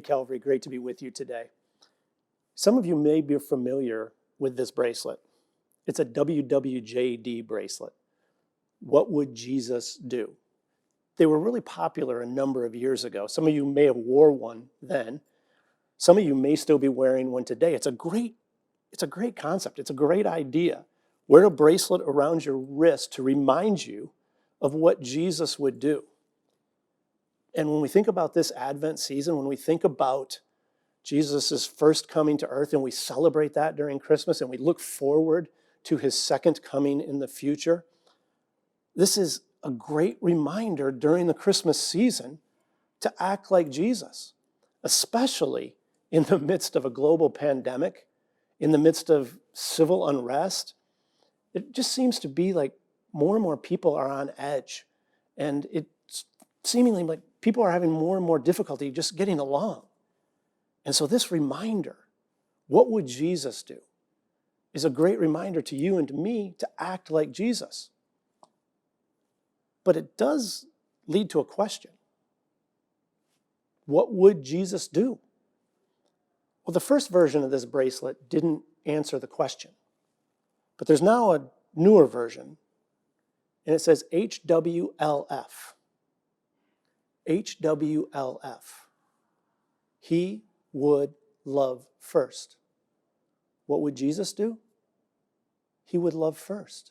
Hey, Calvary, great to be with you today. Some of you may be familiar with this bracelet. It's a WWJD bracelet. What would Jesus do? They were really popular a number of years ago. Some of you may have wore one then. Some of you may still be wearing one today. It's a great concept. It's a great idea. Wear a bracelet around your wrist to remind you of what Jesus would do. And when we think about this Advent season, when we think about Jesus' first coming to earth, and we celebrate that during Christmas, and we look forward to his second coming in the future, this is a great reminder during the Christmas season to act like Jesus, especially in the midst of a global pandemic, in the midst of civil unrest. It just seems to be like more and more people are on edge, and it's seemingly like people are having more and more difficulty just getting along. And so this reminder, what would Jesus do, is a great reminder to you and to me to act like Jesus. But it does lead to a question. What would Jesus do? Well, the first version of this bracelet didn't answer the question. But there's now a newer version, and it says HWLF. HWLF. He would love first. What would Jesus do? He would love first.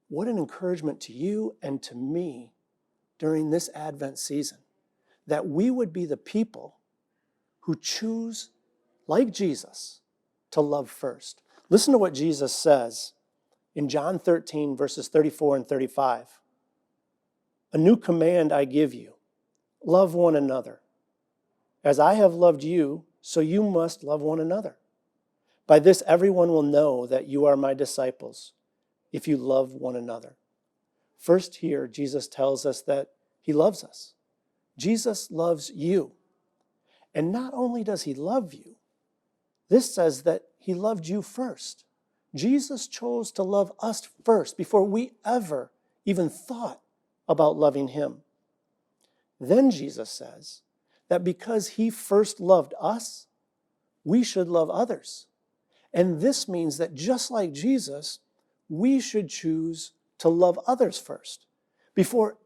What an encouragement to you and to me during this Advent season, that we would be the people who choose, like Jesus, to love first. Listen to what Jesus says in John 13, verses 34 and 35. A new command I give you, love one another. As I have loved you, so you must love one another. By this everyone will know that you are my disciples, if you love one another. First here, Jesus tells us that he loves us. Jesus loves you. And not only does he love you, this says that he loved you first. Jesus chose to love us first before we ever even thought about loving him. Then Jesus says that because he first loved us, we should love others. And this means that just like Jesus, we should choose to love others first before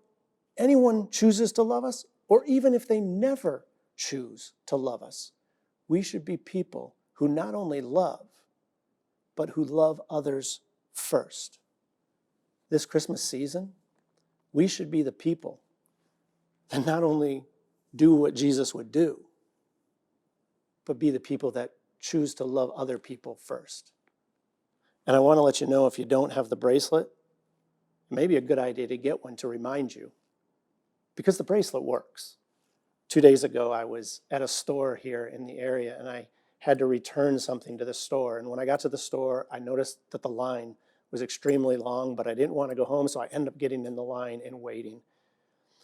anyone chooses to love us, or even if they never choose to love us. We should be people who not only love, but who love others first. This Christmas season, we should be the people that not only do what Jesus would do, but be the people that choose to love other people first. And I want to let you know, if you don't have the bracelet, it may be a good idea to get one to remind you, because the bracelet works. 2 days ago, I was at a store here in the area, and I had to return something to the store. And when I got to the store, I noticed that the line was extremely long, but I didn't want to go home, so I ended up getting in the line and waiting.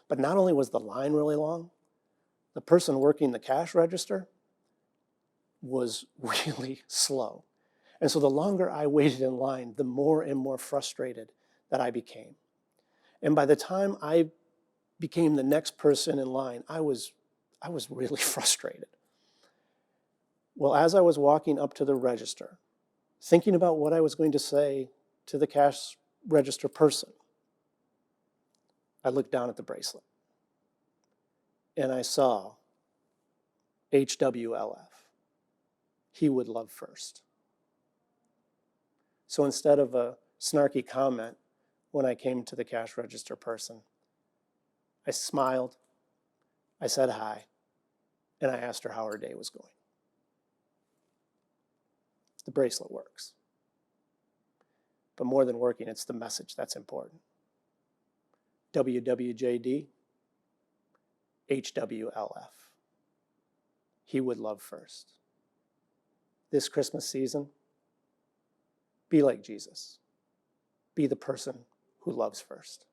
But not only was the line really long, the person working the cash register was really slow. And so the longer I waited in line, the more and more frustrated that I became. And by the time I became the next person in line, I was really frustrated. Well, as I was walking up to the register, thinking about what I was going to say to the cash register person, I looked down at the bracelet and I saw HWLF. He would love first. So instead of a snarky comment when I came to the cash register person, I smiled, I said hi, and I asked her how her day was going. The bracelet works. But more than working, it's the message that's important. WWJD, HWLF. He would love first. This Christmas season, be like Jesus. Be the person who loves first.